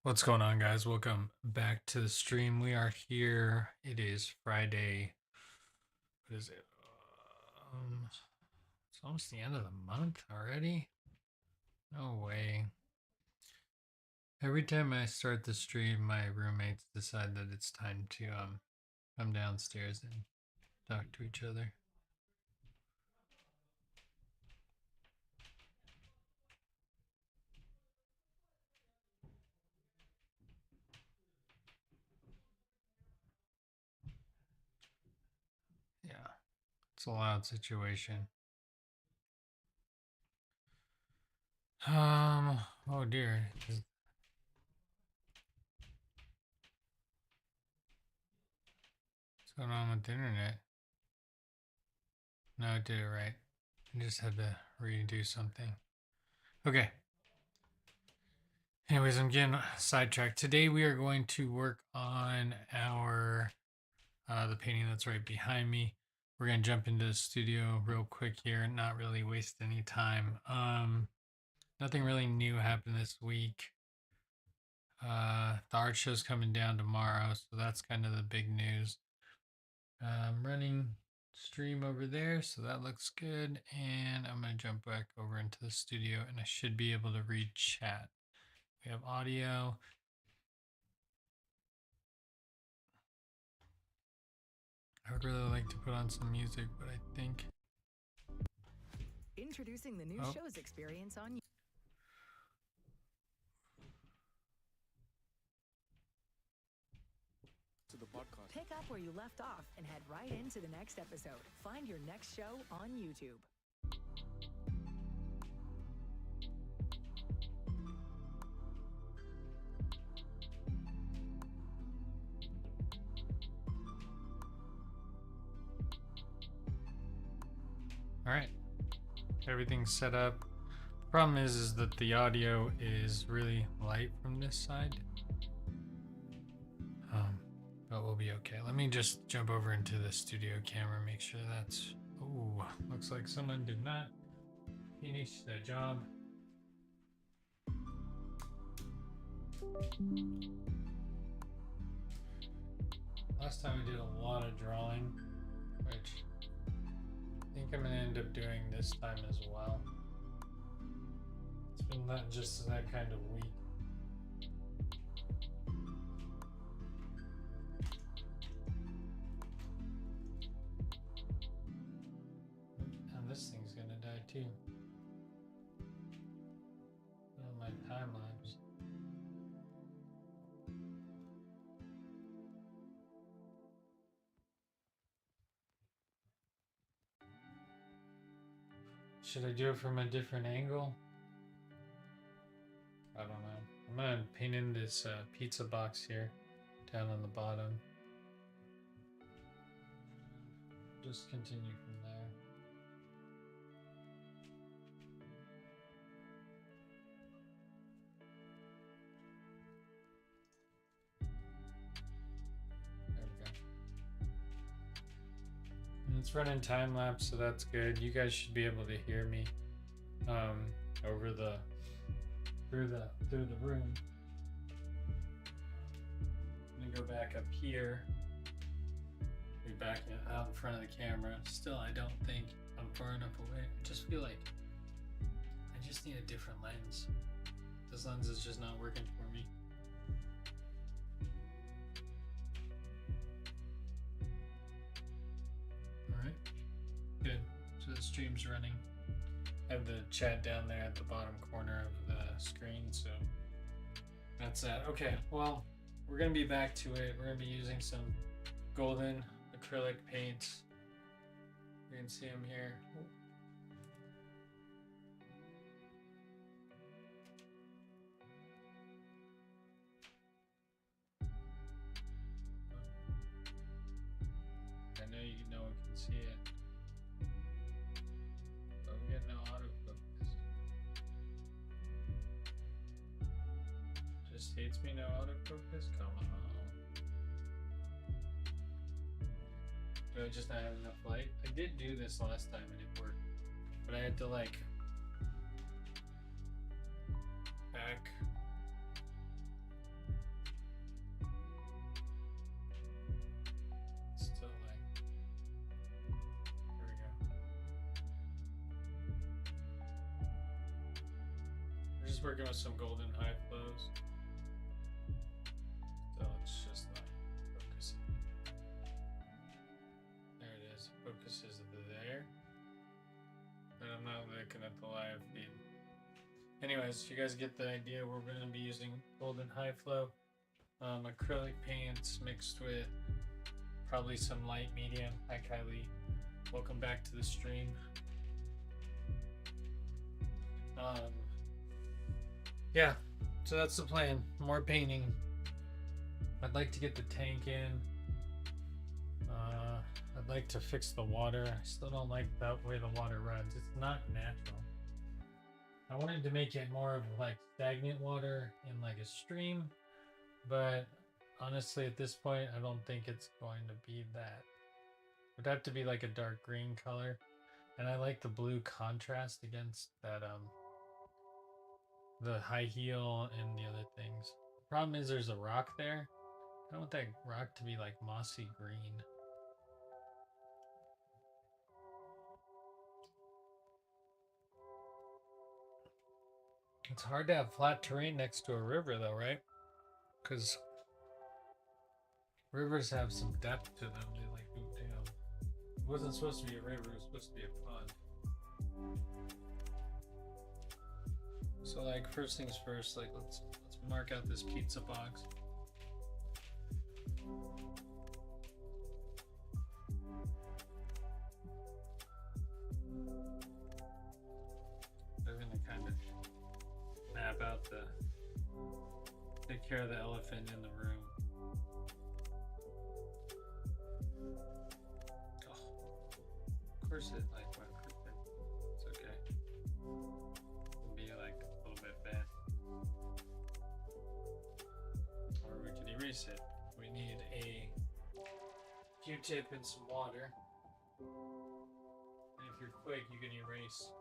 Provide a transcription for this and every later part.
What's going on, guys? Welcome back to the stream. We are here. It is Friday. What is it? It's almost the end of the month already. No way. Every time I start the stream, my roommates decide that it's time to come downstairs and talk to each other. Yeah, it's a loud situation. Oh dear. What's going on with the internet? No, I did it right. I just had to redo something. Okay. Anyways, I'm getting sidetracked. Today we are going to work on our the painting that's right behind me. We're gonna jump into the studio real quick here and not really waste any time. Nothing really new happened this week. The art show's coming down tomorrow, so that's kind of the big news. I'm running stream over there, so that looks good. And I'm gonna jump back over into the studio, and I should be able to read chat. We have audio. I would really like to put on some music, but I think Introducing the new shows experience on to the podcast. Pick up where you left off and head right into the next episode. Find your next show on YouTube. all right. Everything's set up. The problem is that the audio is really light from this side. But we'll be okay. Let me just jump over into the studio camera, make sure that's. Oh, looks like someone did not finish the job. Last time we did a lot of drawing, which I think I'm gonna end up doing this time as well. It's been not just that kind of week. And this thing's gonna die too. On my time lapse. Should I do it from a different angle? I don't know. I'm gonna paint in this pizza box here, down on the bottom. Just continue from there. There we go. And it's running time lapse, so that's good. You guys should be able to hear me over the through the room. I'm gonna go back up here. Be back out in front of the camera. Still, I don't think I'm far enough away. I just feel like I just need a different lens. This lens is just not working for me. Alright, good. So the stream's running. I have the chat down there at the bottom corner of the screen, so that's that. Okay, well, we're gonna be back to it. We're gonna be using some golden acrylic paints. You can see them here. I know no one can see it. But we get no autofocus. Just hates me no autofocus? Come on. Do I just not have enough light? I did do this last time and it worked. But I had to like back just working with some golden high flows. So it's just not focusing. There it is. Focus is there. But I'm not looking at the live feed. Anyways, you guys get the idea. We're going to be using golden high flow acrylic paints mixed with probably some light medium. Hi Kylie, welcome back to the stream. Yeah, so that's the plan. More painting. I'd like to get the tank in. I'd like to fix the water. I still don't like that way the water runs. It's not natural. I wanted to make it more of like stagnant water in like a stream, but honestly at this point I don't think it's going to be that. It would have to be like a dark green color, and I like the blue contrast against that the high heel and the other things. The problem is there's a rock there. I don't want that rock to be like mossy green. It's hard to have flat terrain next to a river though, right? Because rivers have some depth to them. They like go down. It wasn't supposed to be a river, it was supposed to be a pond. So like first things first, like let's mark out this pizza box. We're gonna kind of map out take care of the elephant in the room. Oh, of course it like went crooked. It's okay. It'll be like a little bit bad. Or we could erase it. We need a Q-tip and some water. And if you're quick, you can erase.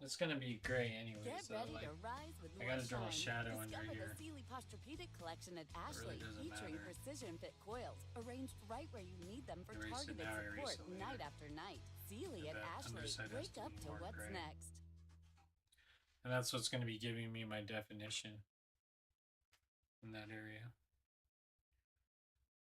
It's gonna be gray anyway, so like I gotta draw a shadow under here. The Sealy Posturepedic collection at Ashley, really featuring matter. precision fit coils arranged right where you need them for Erase it targeted now, erase support it later. night after night. Sealy And at that Ashley. underside has Wake to up be to more what's gray. next. And that's what's gonna be giving me my definition in that area.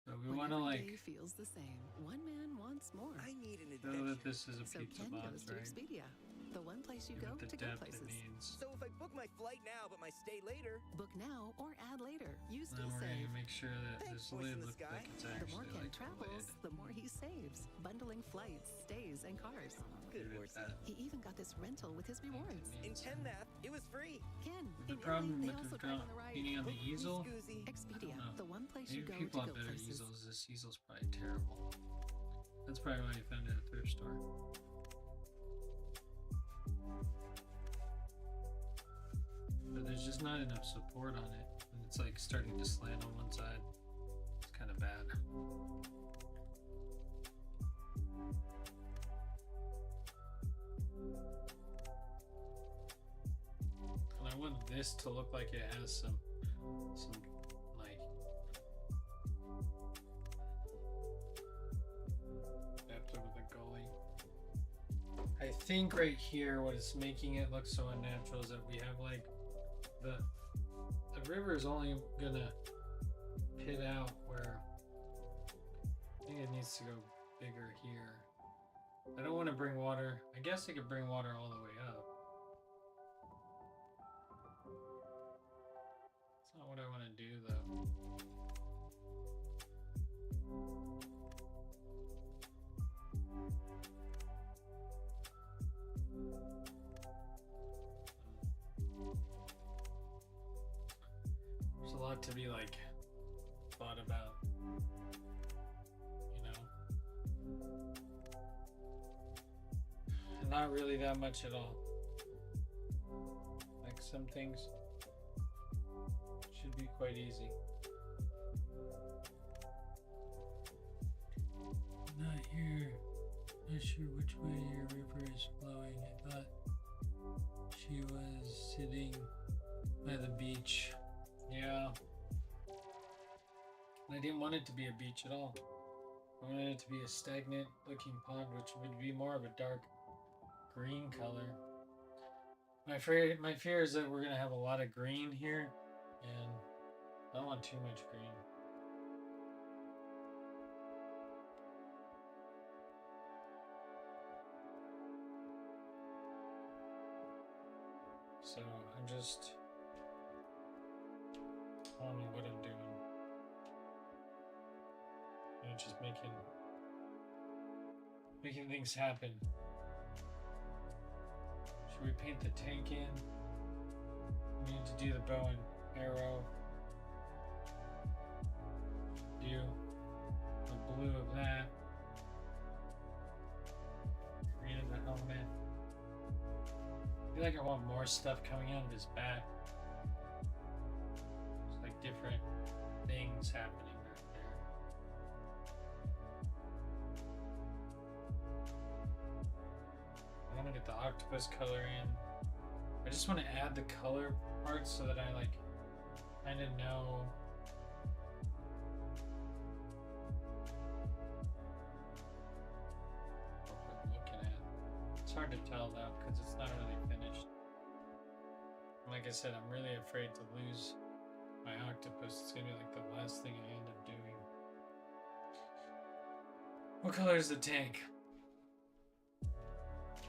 So we When want to every like day feels the same, one man wants more. I need an know adventure. that this is a So pizza Ken box, goes to right? Expedia, the one place you Give go it the to go depth places. it needs. So if I book my flight now but my stay later, Book now or add later. You And still then we're save. gonna make sure that Thanks, this voice lid in the looks sky. like it's The more actually Ken like travels, a lid. the more he saves. Bundling flights, stays, and cars. good Give it horsey. that He even got this rental with his rewards. In Penmath, it was free. Ken, The in problem Italy, they with also the drive on the right. painting on the Oops, easel, Scoozy. Expedia, I don't know. the one place you Maybe go people to have go better places. easels. This easel's probably terrible. That's probably why you found it at a thrift store. But there's just not enough support on it, and it's like starting to slant on one side. It's kind of bad. And I want this to look like it has some like depth over the gully. I think right here what is making it look so unnatural is that we have like the river is only gonna pit out where I think it needs to go bigger here. I don't want to bring water. I guess I could bring water all the way up. That's not what I want to do though. There's a lot to be like thought about, you know, and not really that much at all. Like some things should be quite easy. Not here. Not sure which way your river is flowing. I thought she was sitting by the beach. Yeah. And I didn't want it to be a beach at all. I wanted it to be a stagnant looking pond, which would be more of a dark green color. My fear is that we're gonna have a lot of green here, and I don't want too much green. So I'm just, I don't know what I'm doing. I'm just making things happen. Should we paint the tank in? We need to do the bow and arrow. Do the blue of that. Green of the helmet. I feel like I want more stuff coming out of his back. It's like different things happening right there. I want to get the octopus color in. I just want to add the color parts so that I like kind of know what I'm looking at. It's hard to tell though because it's not really finished. Like I said, I'm really afraid to lose my octopus. It's gonna be like the last thing I end up doing. What color is the tank?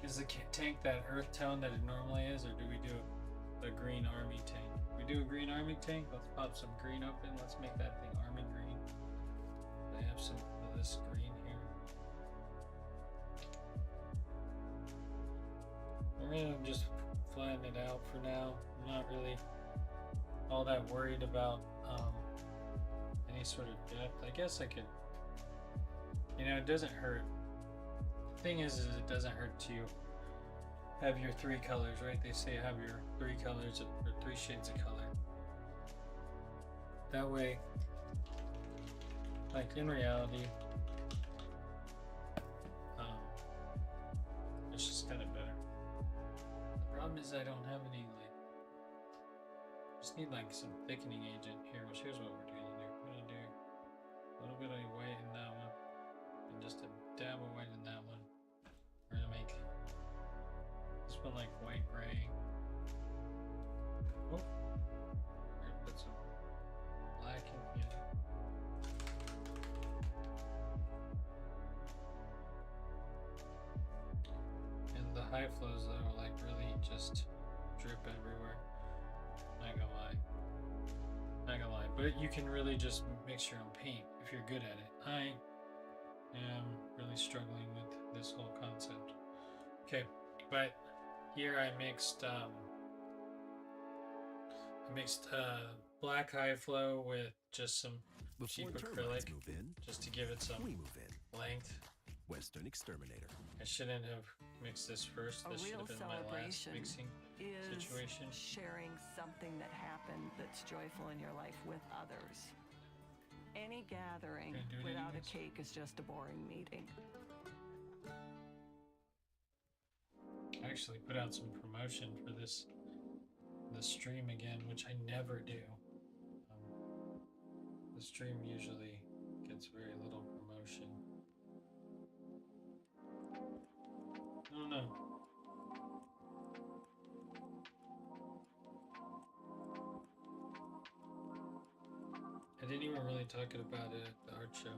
Is the tank that earth tone that it normally is, or do we do a green army tank? We do a green army tank. Let's pop some green open. Let's make that thing army green. I have some of this green here. I'm gonna just flatten it out for now. I'm not really all that worried about any sort of depth. I guess I could, it doesn't hurt. The thing is it doesn't hurt to have your three colors, right? They say have your three colors or three shades of color. That way, like in reality, it's just kind of better. The problem is I don't have any just need like some thickening agent here. Which here's what we're gonna do. We're gonna do a little bit of white in that one, and just a dab of white in that one. We're gonna make this one like white gray. Oh, we're gonna put some black in here. And the high flows though, like really just drip everywhere. Not gonna lie, but you can really just mix your own paint if you're good at it. I am really struggling with this whole concept. Okay, but here I mixed black high flow with just some cheap acrylic, just to give it some length. Western Exterminator. I shouldn't have mixed this first. This should have been my last mixing situation. Sharing something that happened that's joyful in your life with others. Any gathering without a cake is just a boring meeting. I actually put out some promotion for the stream again, which I never do. The stream usually gets very little promotion. I don't know. I didn't even really talk about it at the art show.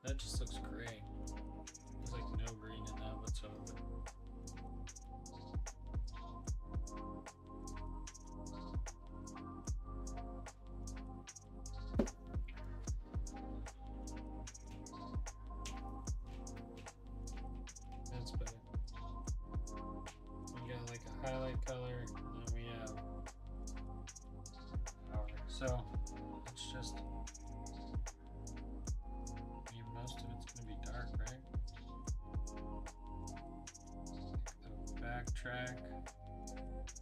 That just looks great. There's like no green in that whatsoever. That's better. We got like a highlight color, and then we have power. So it's just, most of it's gonna be dark, right? The backtrack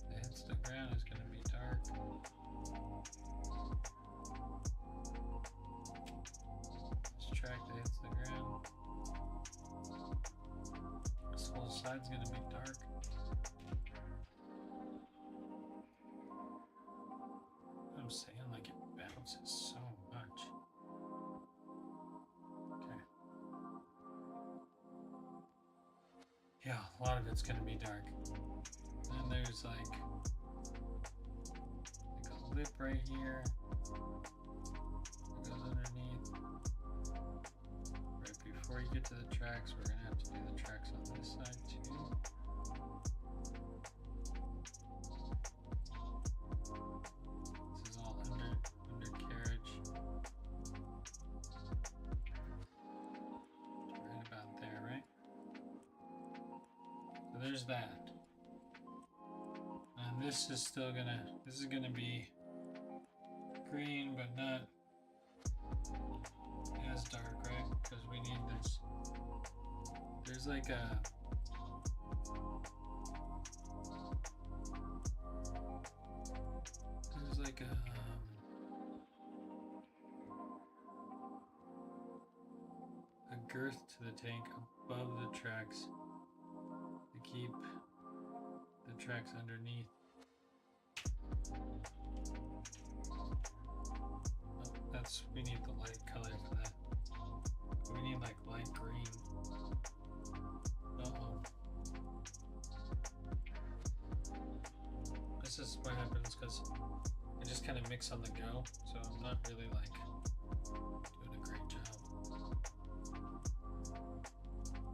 that hits the ground is gonna be dark. This track that hits the ground, this whole side's gonna be dark. I'm saying, like, it bounces so much. Okay. Yeah, a lot of it's gonna be dark. And there's like a lip right here. It goes underneath. Right before you get to the tracks, we're gonna have to do the tracks on this side too. This is all undercarriage. Right about there, right? So there's that. And this is still this is gonna be green, but not as dark, right? Because we need this. There's like a girth to the tank above the tracks to keep the tracks underneath. Oh, we need the light color for that. We need like light green. This is what happens because I just kind of mix on the go, so I'm not really like doing a great job.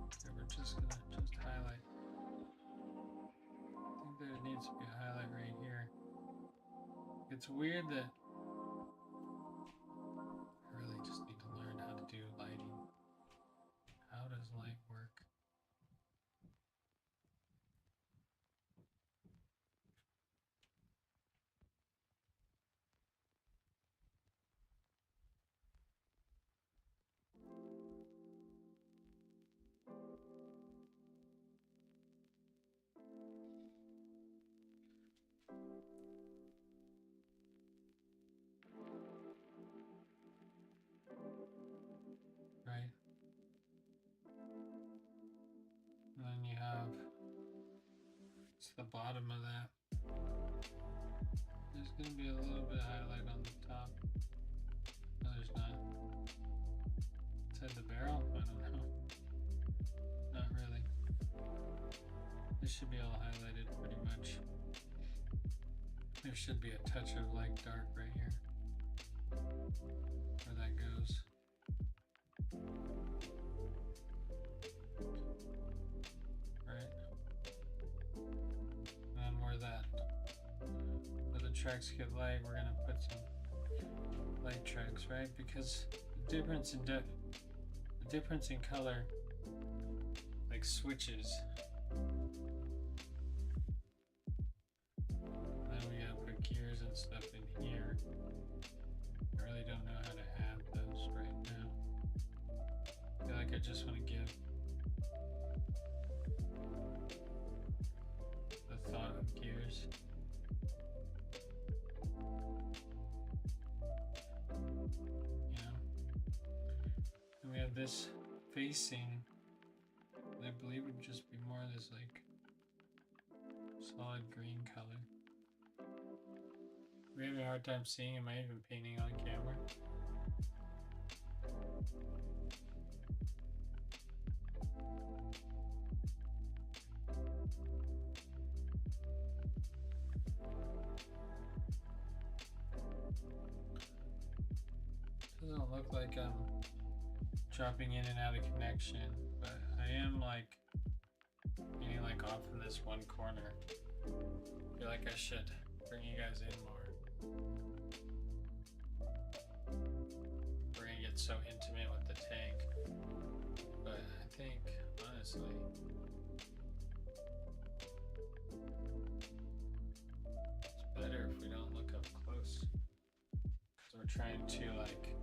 Okay, we're just gonna highlight. I think there needs to be a highlight right here. It's weird that I really just need to learn how to do lighting. How does light work? Right? And then you have the bottom of that. There's going to be a little bit of highlight on the top. No, there's not. Inside the barrel? I don't know. Not really. This should be all highlighted pretty much. There should be a touch of like dark right here. Where that goes. Tracks get light, we're gonna put some light tracks, right? Because the difference in color like switches. Then we gotta put gears and stuff in here. I really don't know how to add those right now. I feel like I just want to give the thought of gears. This facing, I believe would just be more of this like solid green color. We're having a hard time seeing. Am I even painting on camera? Doesn't look like I'm dropping in and out of connection, but I am like getting like off in this one corner. I feel like I should bring you guys in more. We're gonna get so intimate with the tank, but I think honestly it's better if we don't look up close, because we're trying to like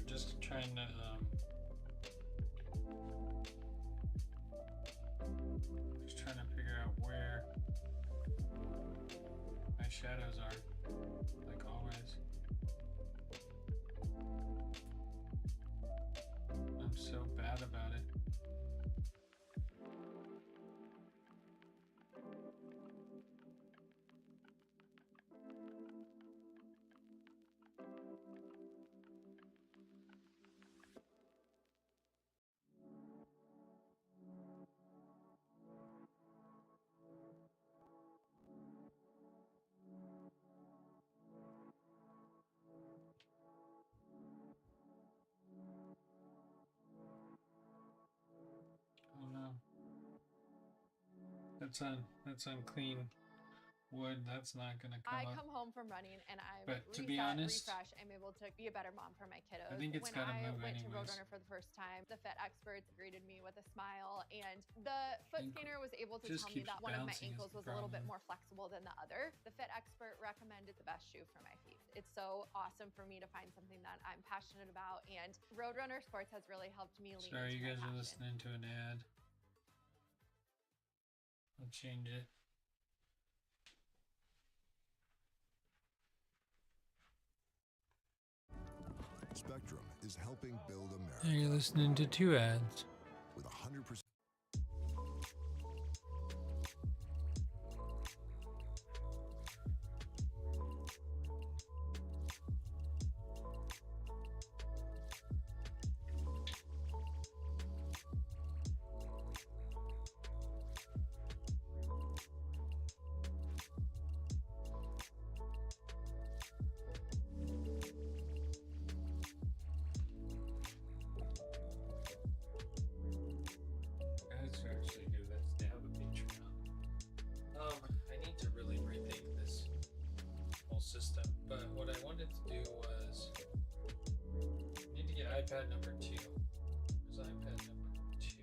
just trying to figure out where my shadows are, like always. I'm so bad about it. That's on clean wood. That's not gonna come I up. come home from running and I'm But to be reset, honest, refresh. I'm able to be a better mom for my kiddos. I think it's when gotta I move went to anyways. Roadrunner for the first time, the fit experts greeted me with a smile, and the foot scanner was able to just tell me keeps that one of my bouncing is ankles the was a little bit problem. more flexible than the other. The fit expert recommended the best shoe for my feet. It's so awesome for me to find something that I'm passionate about, and Roadrunner Sports has really helped me lean Sorry, into you my guys are passion. listening to an ad. I'll change it. Spectrum is helping build America. And you're listening to 2 ads. With 100%. Guys who actually do this, they have a Patreon. I need to really rethink this whole system, but what I wanted to do was I need to get iPad number 2. Where's iPad number 2?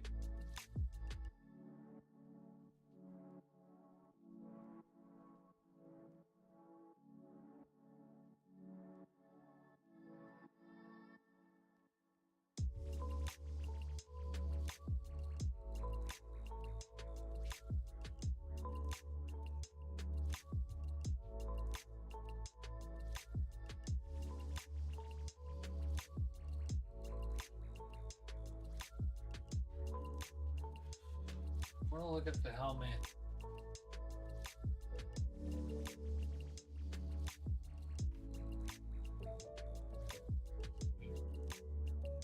I want to look at the helmet.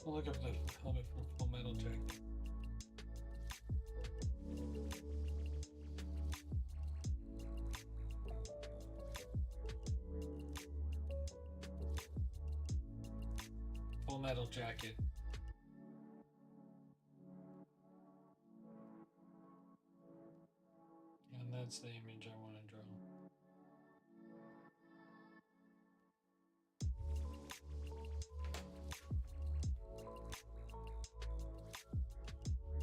We'll look up the helmet from Full Metal Jacket. Full Metal Jacket. And that's the image I want to draw.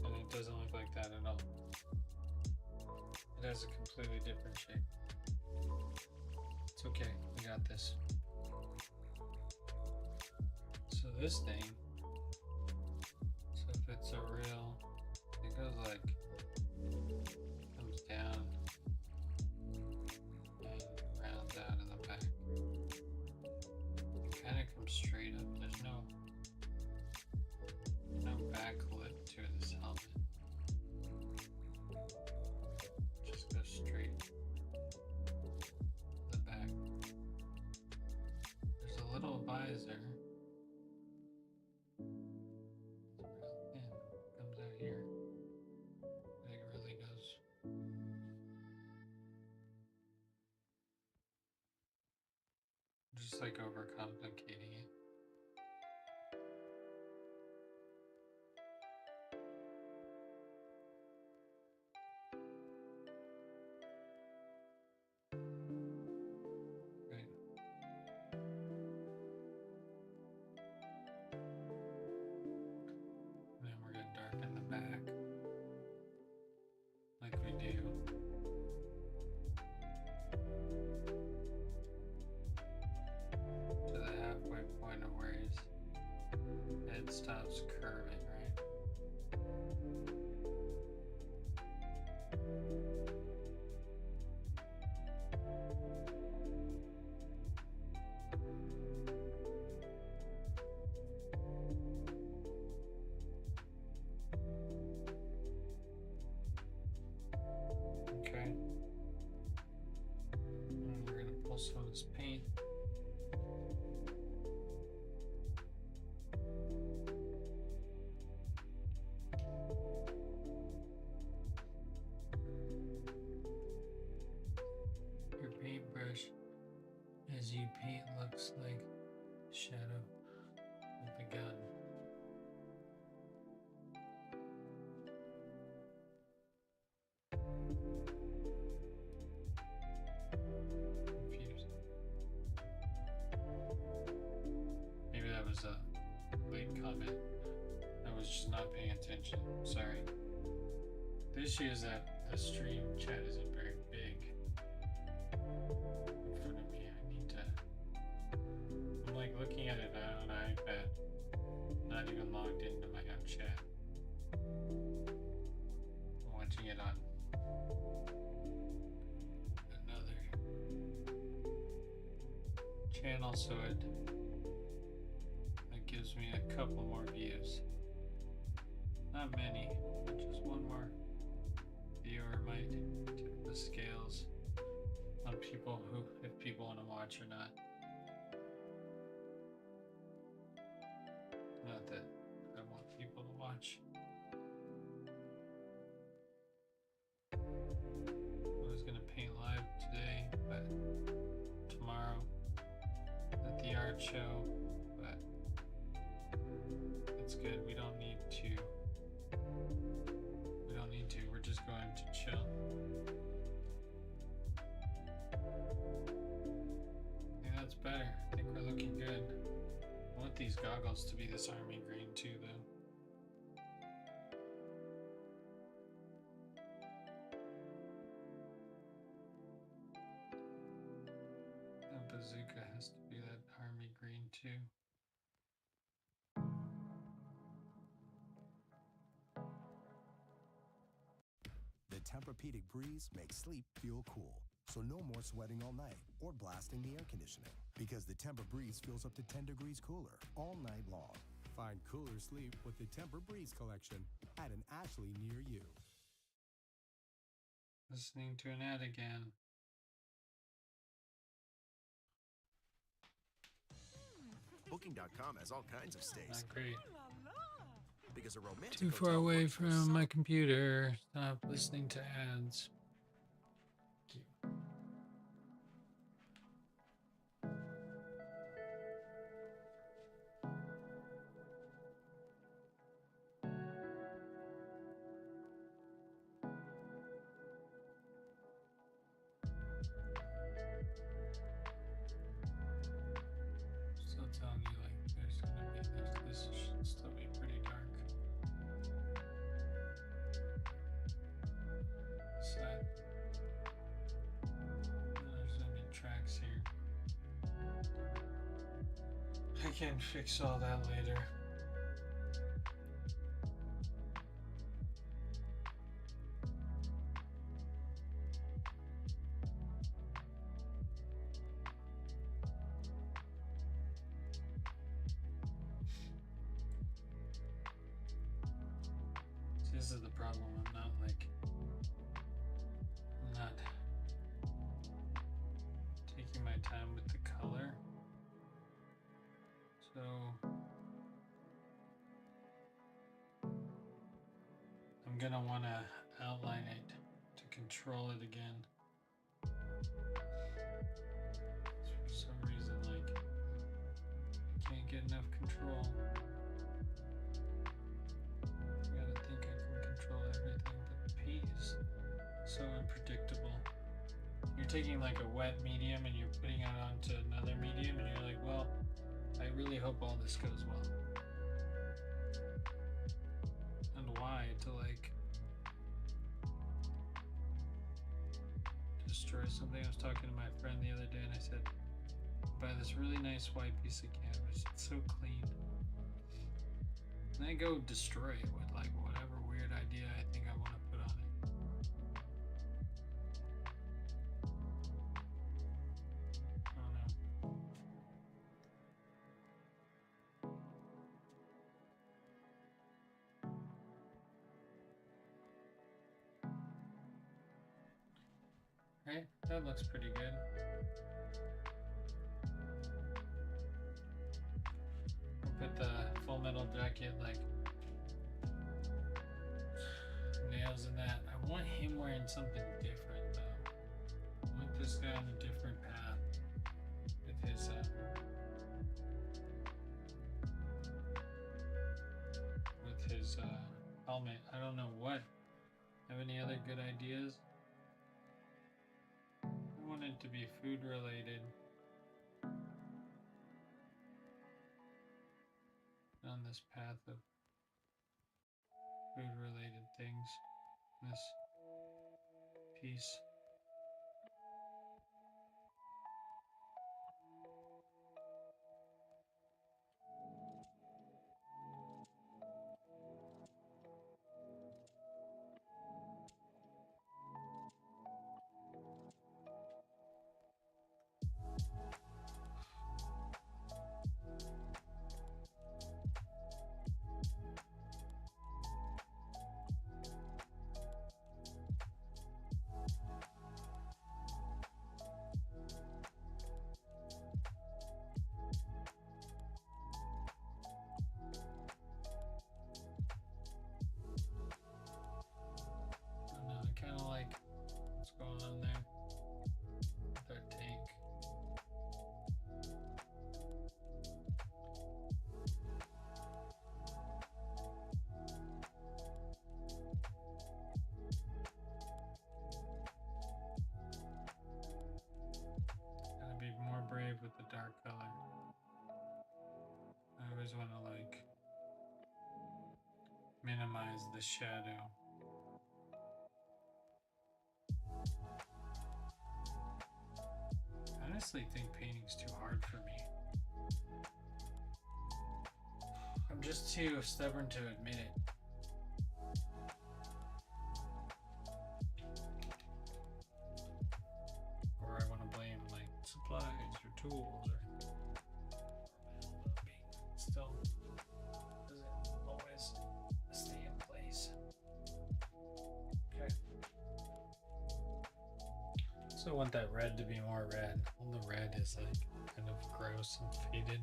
And it doesn't look like that at all. It has a completely different shape. It's okay, we got this. So this thing, so if it's a real, it goes like, comes down and rounds out in the back. It kind of comes straight up. There's no backlit to this helmet. It just goes straight to the back. There's a little visor. It's real thin. Comes out here. But it really goes. Just like overcomplicating it. Right. And then we're gonna darken the back. Like we do. To the halfway point of where his head stops curving, right? Okay. And we're gonna pull some of this paint. Your paintbrush, as you paint, looks like the shadow of the gun. attention. Sorry. The issue is that the stream chat isn't very big in front of me. I need to. I'm like looking at it on an iPad, not even logged into my own chat. I'm watching it on another channel, so it gives me a couple more views. Not many, but just one more viewer might tip the scales on people who, if people want to watch or not. Not that I want people to watch. I was gonna paint live today, but tomorrow at the art show, but it's good. We don't need to. We're just going to chill. I think that's better. I think we're looking good. I want these goggles to be this army green too, though. The bazooka has to be that army green too. The Tempur-Pedic breeze makes sleep feel cool. So no more sweating all night or blasting the air conditioning. Because the Tempur breeze feels up to 10 degrees cooler all night long. Find cooler sleep with the Tempur breeze collection at an Ashley near you. Listening to an ad again. Booking.com has all kinds of stays. Not great. Because a romantic Too far hotel away works for from some. my computer. Stop listening to ads. Thank you. Still telling you, like, there's gonna be this should still be pretty dark. Side. There's gonna be tracks here. I can fix all that later. This is the problem. I'm not taking my time with the color. So I'm gonna want to outline it to control it again. For some reason, like, I can't get enough control. I gotta think I can control everything, but the paint is so unpredictable. You're taking like a wet medium and you're putting it onto another medium, and you're like, well, I really hope all this goes well. And why? To like destroy something. I was talking to my friend the other day and I said, buy this really nice white piece of canvas. It's so clean. And I go destroy it with like whatever weird idea I think I want to put on it. I don't know. Right? That looks pretty good. Put the Full Metal Jacket like nails in that. I want him wearing something different though. I want this guy on a different path with his helmet. I don't know what. Have any other good ideas? I want it to be food related. On this path of food related things in this piece. Going on there with our tank. Gotta be more brave with the dark color. I always want to like minimize the shadow. I honestly think painting's too hard for me. I'm just too stubborn to admit it. Or I want to blame like supplies or tools or still doesn't always stay in place. Okay. So I want that red to be more red. All the red is like kind of gross and faded.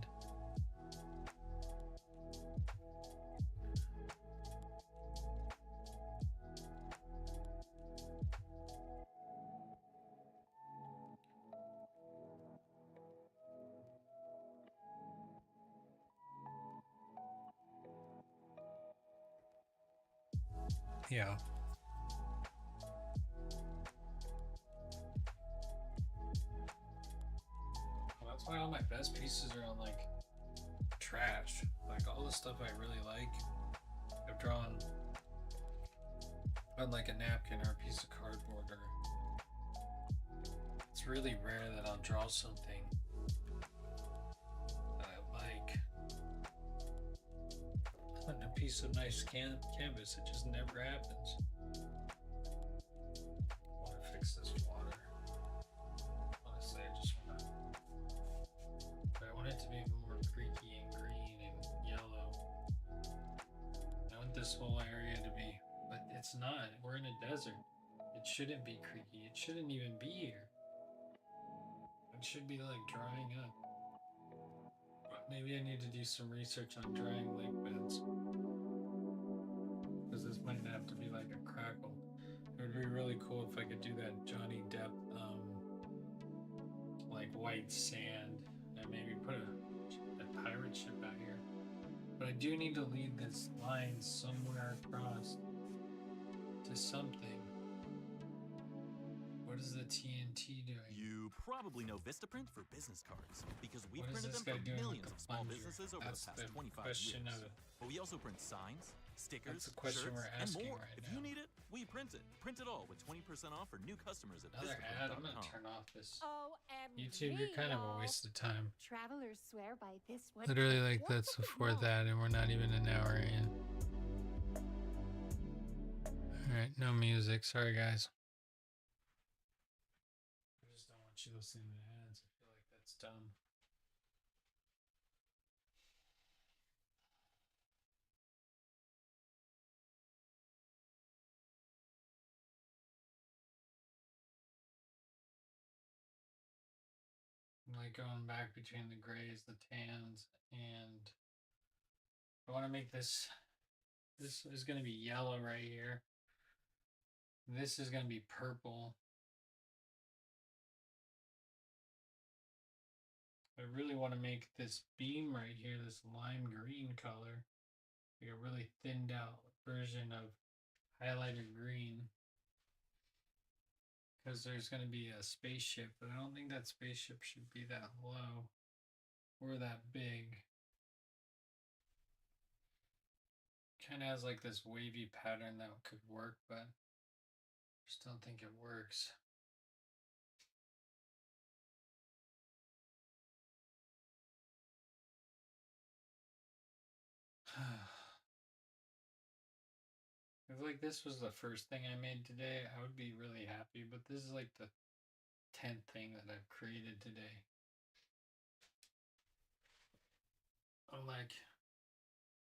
Yeah. Well, that's why all my best pieces are on like trash. Like all the stuff I really like, I've drawn on like a napkin or a piece of cardboard, or it's really rare that I'll draw something that I like on a piece of nice canvas. It just never happens. I want to fix this water. Honestly, I want it to be more creaky and green and yellow. I want this whole area to be, but it's not. We're in a desert. It shouldn't be creaky. It shouldn't even be here. It should be like drying up. But maybe I need to do some research on drying lake beds. Because this might have to be like a crackle. It would be really cool if I could do that Johnny Depp, like white sand, and maybe put a pirate ship out here. But I do need to lead this line somewhere across to something. What is the TNT doing? You probably know Vistaprint for business cards because we What is printed this them guy for doing millions with of the small plunger? businesses over That's the past the 25 question years. of it. But we also print signs, stickers, That's the question shirts, we're and asking more. right If now. you need it, we print it. Print it all with 20% off for new customers at Another ad. I'm gonna Vistaprint.com. turn off this. OMG, YouTube, you're kind of a waste of time. Travelers swear by this one. Literally, like that's the fourth ad, and we're not even an hour in. All right, no music. Sorry, guys. I just don't want you listening to ads. I feel like that's dumb. Like going back between the grays, the tans, and I want to make this. This is going to be yellow right here. This is going to be purple. I really want to make this beam right here, this lime green color, like a really thinned out version of highlighter green. Because there's going to be a spaceship, but I don't think that spaceship should be that low or that big. kind of has like this wavy pattern that could work, but I just don't think it works. If like this was the first thing I made today, I would be really happy, but this is like the 10th thing that I've created today. I'm like,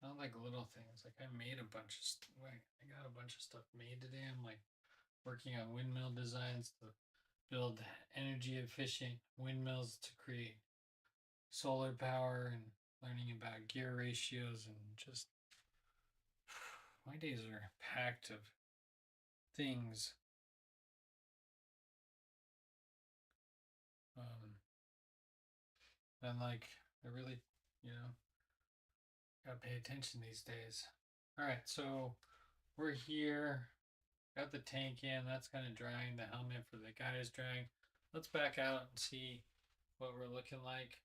not like little things. Like I made a bunch of like I got a bunch of stuff made today. I'm like working on windmill designs to build energy efficient windmills to create solar power and learning about gear ratios and just my days are packed of things. And like I really, gotta pay attention these days. All right, so we're here. Got the tank in. That's kind of drying. The helmet for the guy is drying. Let's back out and see what we're looking like.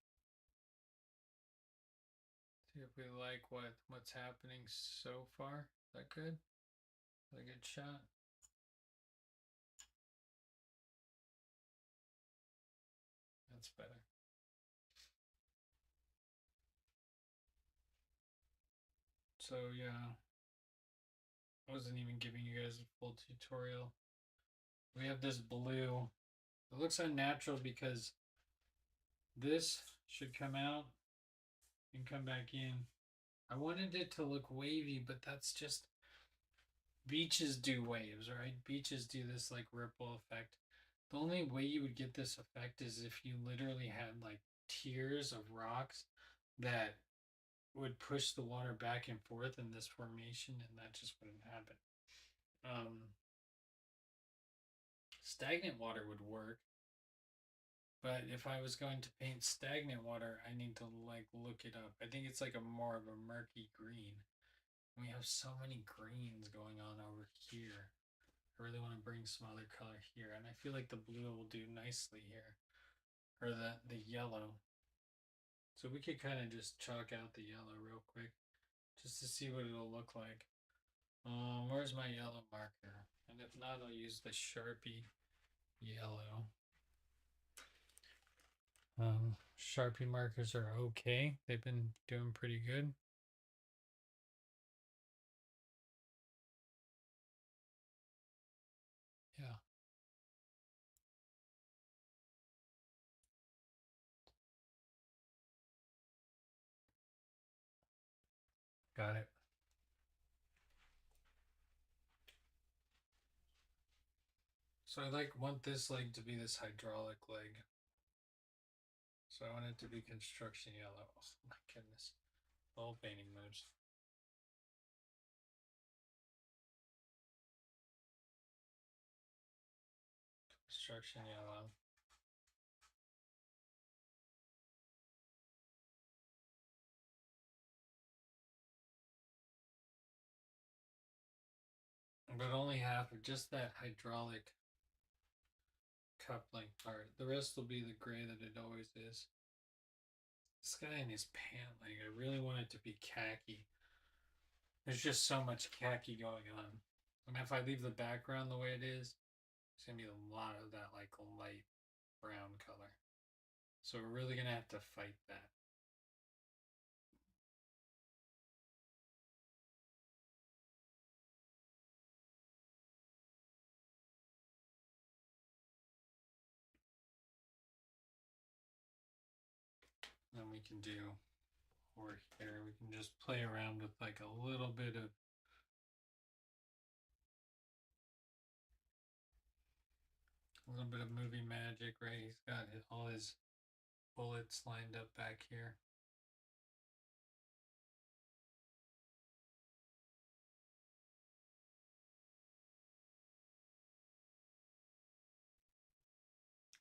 See if we like what's happening so far. Is that good? Is that a good shot? That's better. So yeah, I wasn't even giving you guys a full tutorial. We have this blue. It looks unnatural because this should come out and come back in. I wanted it to look wavy, but that's just beaches do waves, right? Beaches do this like ripple effect. The only way you would get this effect is if you literally had like tiers of rocks that would push the water back and forth in this formation, and that just wouldn't happen. Stagnant water would work, but if I was going to paint stagnant water, I need to like look it up. I think it's like a more of a murky green. We have so many greens going on over here. I really want to bring some other color here, and I feel like the blue will do nicely here, or the yellow. So we could kind of just chalk out the yellow real quick, just to see what it'll look like. Where's my yellow marker? And if not, I'll use the Sharpie yellow. Sharpie markers are okay. They've been doing pretty good. Yeah. Got it. So I want this leg to be this hydraulic leg. So I want it to be construction yellow. Oh my goodness. All painting modes. Construction yellow. But only half of just that hydraulic coupling part. The rest will be the gray that it always is. This guy in his pant leg, I really want it to be khaki. There's just so much khaki going on. And if I leave the background the way it is, it's going to be a lot of that like light brown color. So we're really going to have to fight that. Then we can do over here, we can just play around with like a little bit of movie magic, right? He's got all his bullets lined up back here.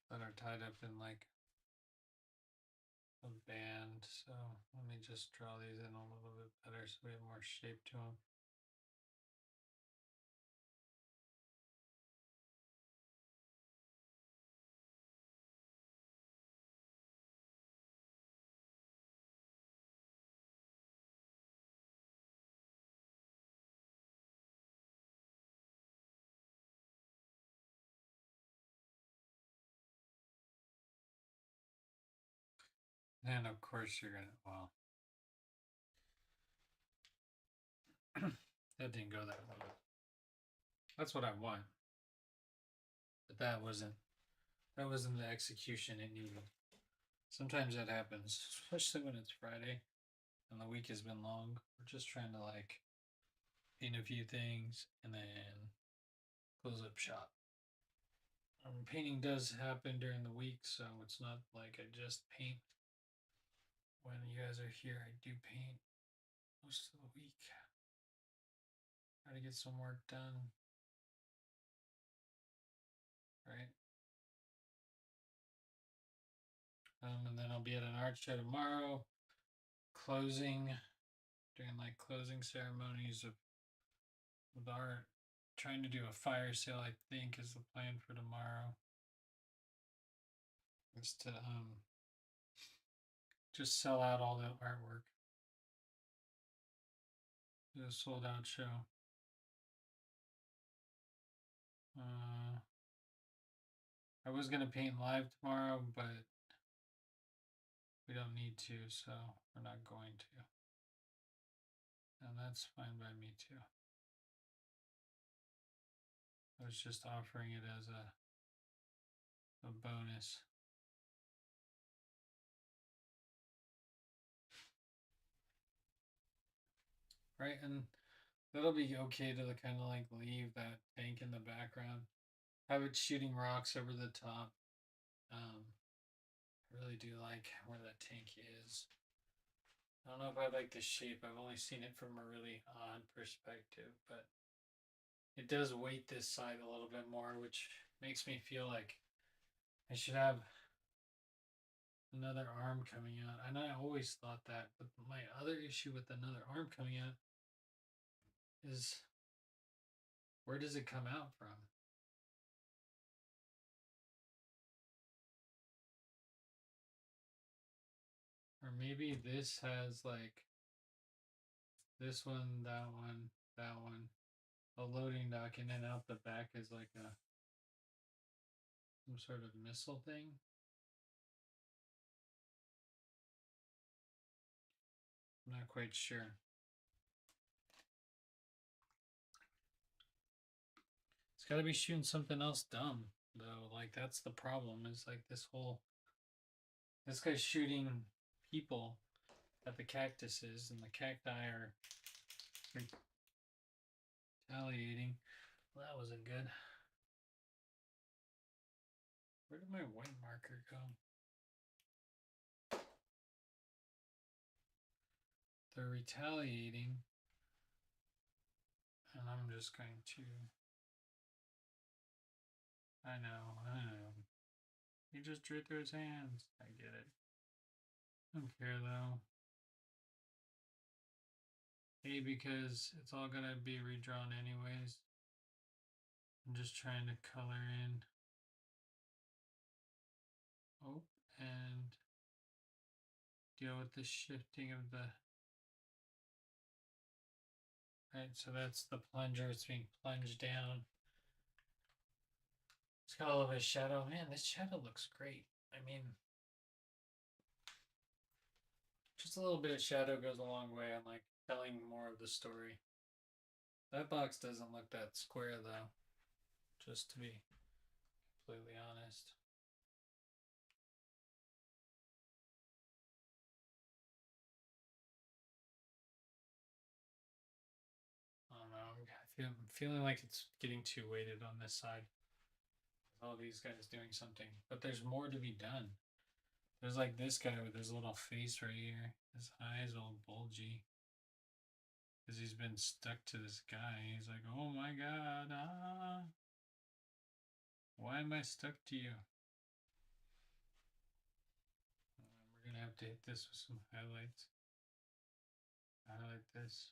That are tied up in like a band. So let me just draw these in a little bit better so we have more shape to them. And of course you're gonna, well, that didn't go that well. That's what I want. But that wasn't the execution it needed. Sometimes that happens, especially when it's Friday and the week has been long. We're just trying to like paint a few things and then close up shop. Painting does happen during the week, so it's not like I just paint. When you guys are here, I do paint most of the week. Try to get some work done. Right? And then I'll be at an art show tomorrow, doing like closing ceremonies with art. Trying to do a fire sale, I think, is the plan for tomorrow. Is to just sell out all the artwork. Do a sold out show. I was gonna paint live tomorrow, but we don't need to, so we're not going to. And that's fine by me too. I was just offering it as a bonus. Right, and that'll be okay to kind of like leave that tank in the background. Have it shooting rocks over the top. I really do like where that tank is. I don't know if I like the shape. I've only seen it from a really odd perspective, but it does weight this side a little bit more, which makes me feel like I should have another arm coming out. And I always thought that, but my other issue with another arm coming out is, where does it come out from? Or maybe this has like this one, that one, a loading dock, and then out the back is like some sort of missile thing. I'm not quite sure. It's got to be shooting something else dumb though. Like that's the problem. Is like this guy's shooting people at the cactuses, and the cacti are retaliating. Well, that wasn't good. Where did my white marker go? They're retaliating, and I'm just going to. I know. He just drew through his hands. I get it. I don't care though. A, because it's all gonna be redrawn anyways. I'm just trying to color in. Oh, and deal with the shifting of the. Right, so that's the plunger. It's being plunged down. It's got a little bit of shadow. Man, this shadow looks great. I mean, just a little bit of shadow goes a long way on like telling more of the story. That box doesn't look that square though, just to be completely honest. I don't know. I'm feeling like it's getting too weighted on this side. With all these guys doing something, but there's more to be done. There's like this guy with his little face right here. His eyes all bulgy. Because he's been stuck to this guy. He's like, oh my god, why am I stuck to you? We're going to have to hit this with some highlights. Highlight this.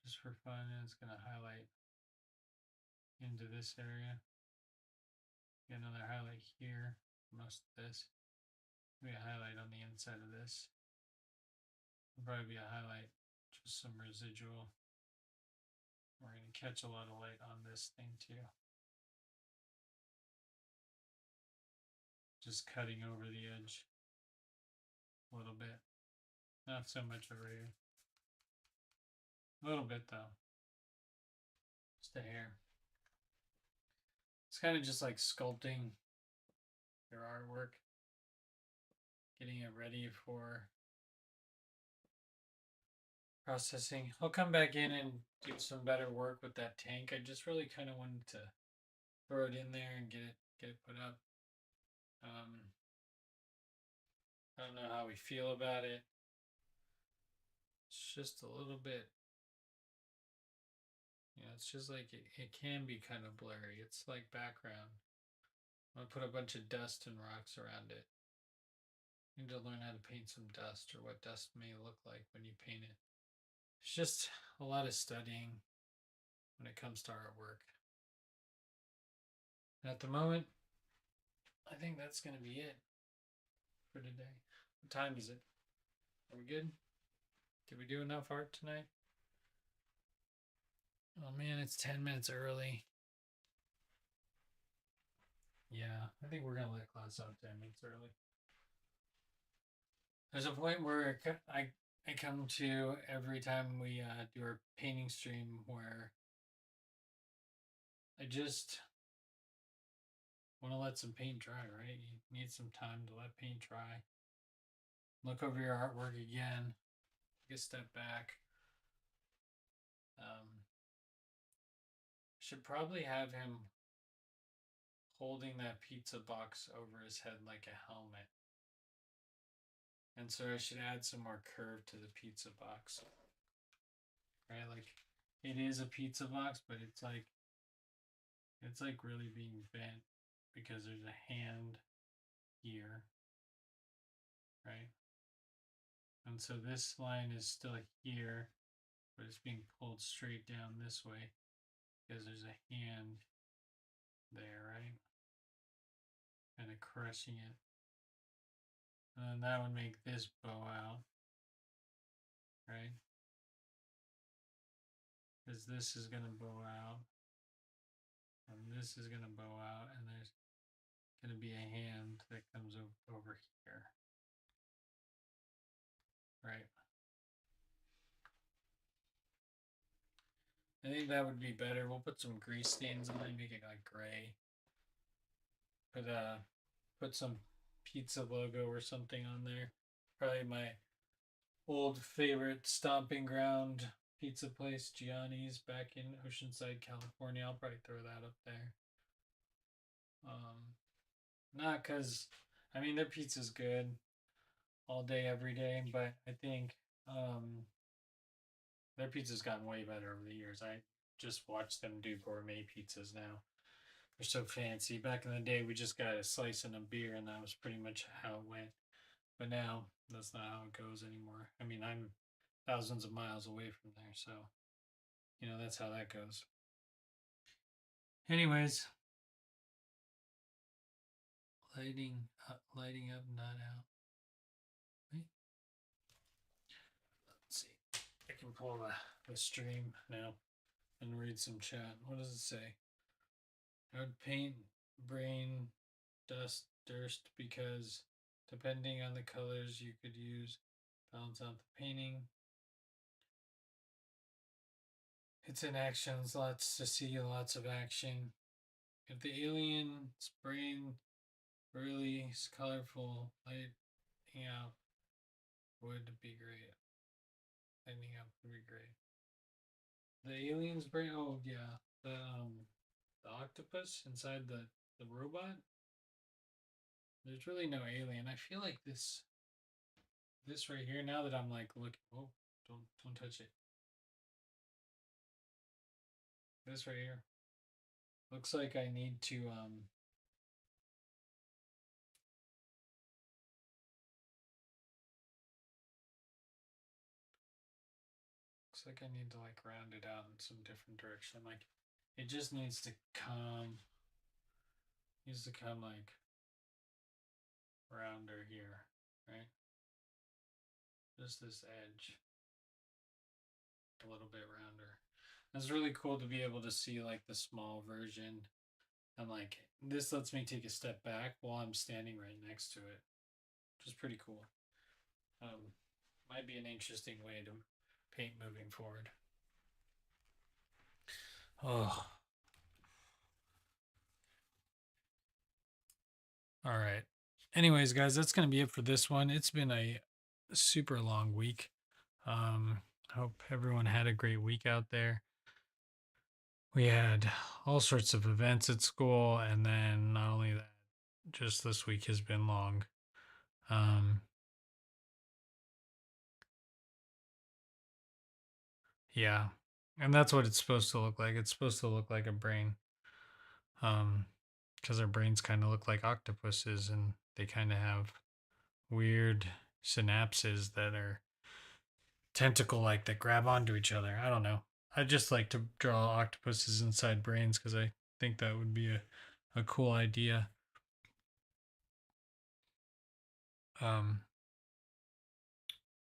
Just for fun, and it's going to highlight into this area. Get another highlight here. Most of this. Maybe a highlight on the inside of this. It'll probably be a highlight, just some residual. We're going to catch a lot of light on this thing too. Just cutting over the edge. a little bit. Not so much over here. A little bit though. Just a hair. It's kind of just like sculpting your artwork, getting it ready for processing. I'll come back in and do some better work with that tank. I just really kind of wanted to throw it in there and get it put up. I don't know how we feel about it. It's just a little bit, it's just like it can be kind of blurry. It's like background. I'm gonna put a bunch of dust and rocks around it. You need to learn how to paint some dust, or what dust may look like when you paint it. It's just a lot of studying when it comes to artwork. And at the moment, I think that's going to be it for today. What time is it? Are we good? Did we do enough art tonight? Oh man, it's 10 minutes early. Yeah, I think we're going to let class out 10 minutes early. There's a point where I come to every time we do our painting stream where I just want to let some paint dry, right? You need some time to let paint dry. Look over your artwork again. Take a step back. Should probably have him holding that pizza box over his head like a helmet. And so I should add some more curve to the pizza box. Right? Like, it is a pizza box, but it's like really being bent because there's a hand here. Right? And so this line is still here, but it's being pulled straight down this way because there's a hand there, right? Kind of crushing it. And then that would make this bow out, right? Because this is going to bow out, and this is going to bow out, and there's going to be a hand that comes over here, right? I think that would be better. We'll put some grease stains on it, make it like gray. Put some pizza logo or something on there. Probably my old favorite stomping ground pizza place, Gianni's, back in Oceanside, California. I'll probably throw that up there. Not because, I mean, their pizza's good all day, every day, but I think their pizza's gotten way better over the years. I just watch them do gourmet pizzas now. They're so fancy. Back in the day, we just got a slice and a beer, and that was pretty much how it went. But now, that's not how it goes anymore. I mean, I'm thousands of miles away from there, so, that's how that goes. Anyways, lighting up, not out. Wait. Let's see. I can pull the stream now and read some chat. What does it say? I would paint brain dust durst because depending on the colors you could use, balance out the painting. It's in actions, lots to see, lots of action. If the alien's brain really is colorful, lighting out would be great. Lighting up would be great. The alien's brain, oh yeah, the octopus inside the robot. There's really no alien. I feel like this right here, now that I'm like looking, oh, don't touch it. This right here looks like I need to looks like I need to like round it out in some different direction. Like, it just needs to come like rounder here, right? Just this edge a little bit rounder. It's really cool to be able to see like the small version, and like this lets me take a step back while I'm standing right next to it, which is pretty cool. Might be an interesting way to paint moving forward. Oh. All right. Anyways, guys, that's going to be it for this one. It's been a super long week. Hope everyone had a great week out there. We had all sorts of events at school, and then not only that, just this week has been long. Yeah, and that's what it's supposed to look like. It's supposed to look like a brain, because our brains kind of look like octopuses, and they kind of have weird synapses that are tentacle like that grab onto each other. I don't know. I just like to draw octopuses inside brains because I think that would be a cool idea.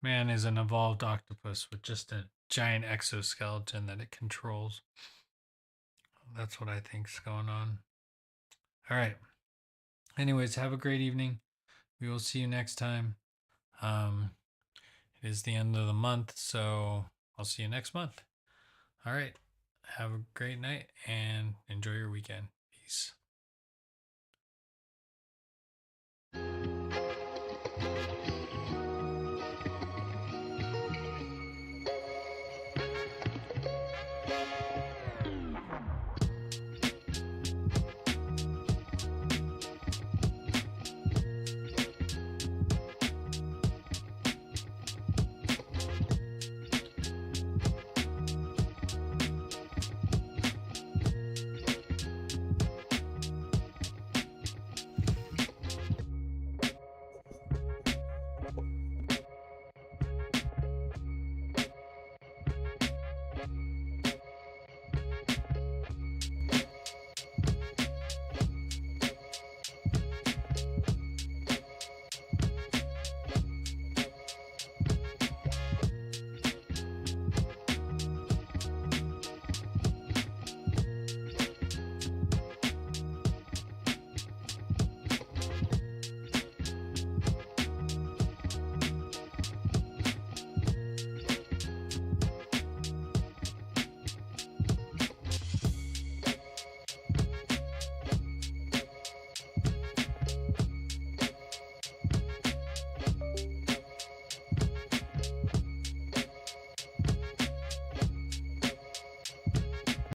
Man is an evolved octopus with just a giant exoskeleton that it controls. That's what I think's going on. All right. Anyways, have a great evening. We will see you next time. It is the end of the month, so I'll see you next month. All right. Have a great night and enjoy your weekend. Peace.